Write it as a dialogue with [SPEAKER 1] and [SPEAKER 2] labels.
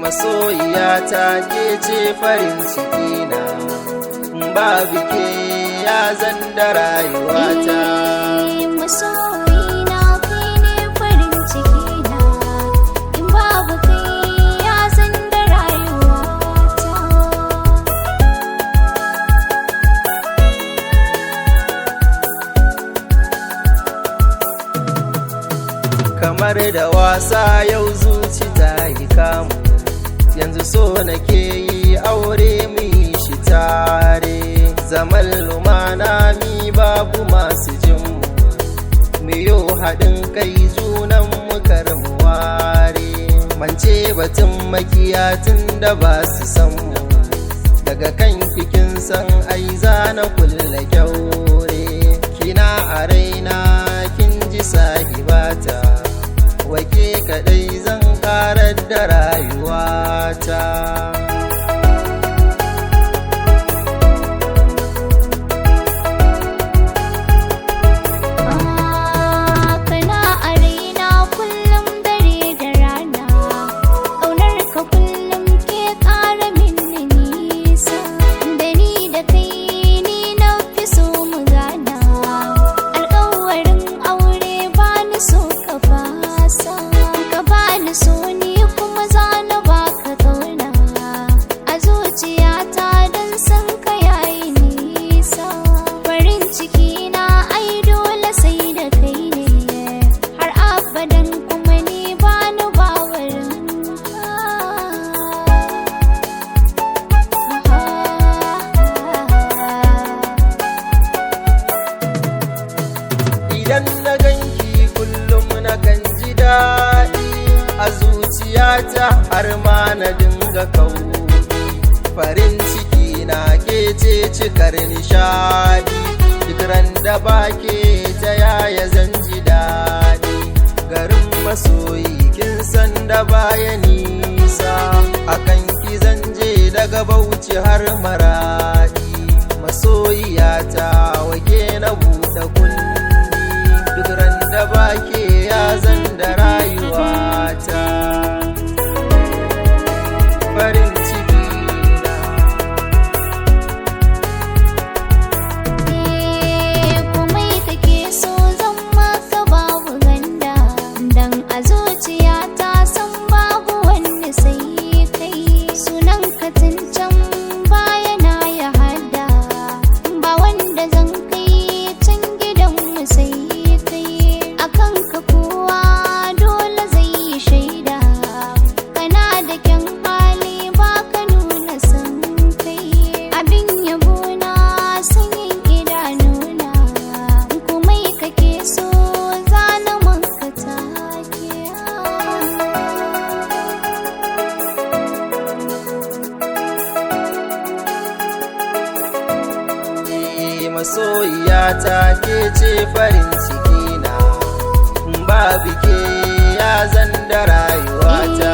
[SPEAKER 1] Masoyiyata ke ce farin cikina, babu ke ya zan da rayuwata.
[SPEAKER 2] Masoyina kai ne farin cikina, in babu kai ya zan da rayuwata.
[SPEAKER 1] Kamar da wasa yau zuci ta yi kamu, yanzu so nake yi aure mu yi shi tare. Zaman lumana mi babu masu jinmu, mu yi haɗin kai junan mu kar mu ware. Mance batun makiyatin da ba su san mu, daga kan kikin san ai na kulle kyaure. Kina a raina kin ji sahibata, wake kaɗai zan karar da rayuwata.
[SPEAKER 2] Kana a raina kullum dare da rana, ƙaunar ka kullum ke ƙara min nisa. Da ni da kai ni na fi so mu gana, alƙawarin aure ba ni so ka fasa. Bani so ni kuma zana baka kauna a zuciyata don san ka yayi nisa. Farin ciki na ai dole sai da kai ne, har abadan kuma ni bani bawarin
[SPEAKER 1] Idan na ganki kullum na kan ji daɗi a zuciyata, har ma na dinga kauri. Farin ciki na ke ce cikar nishadi, duk ran da ba ke ta yaya zan ji daɗi. Garin masoyi kin san da baya nisa, akan ki zan je daga Bauchi har Maradi. Masoyiyata wake na buɗe kunni, duk ran da ba ke ya zan da rayuwata. Farin ciki na
[SPEAKER 2] komai kake so zan maka babu ganda, dan a zuciyata san babu wani sai kai. Sunan ka tun can baya na ya hada, ba wanda zan kai can gidan mu sai kai. Akan ka kowa dole zai yi shaida, kana da kyan hali ba ka nuna san kai. Abin yabo na sanyin idanuna, komai kake so zana maka take.
[SPEAKER 1] Masoyiyata ke ce farin cikina, babu ke ya zan da rayuwata.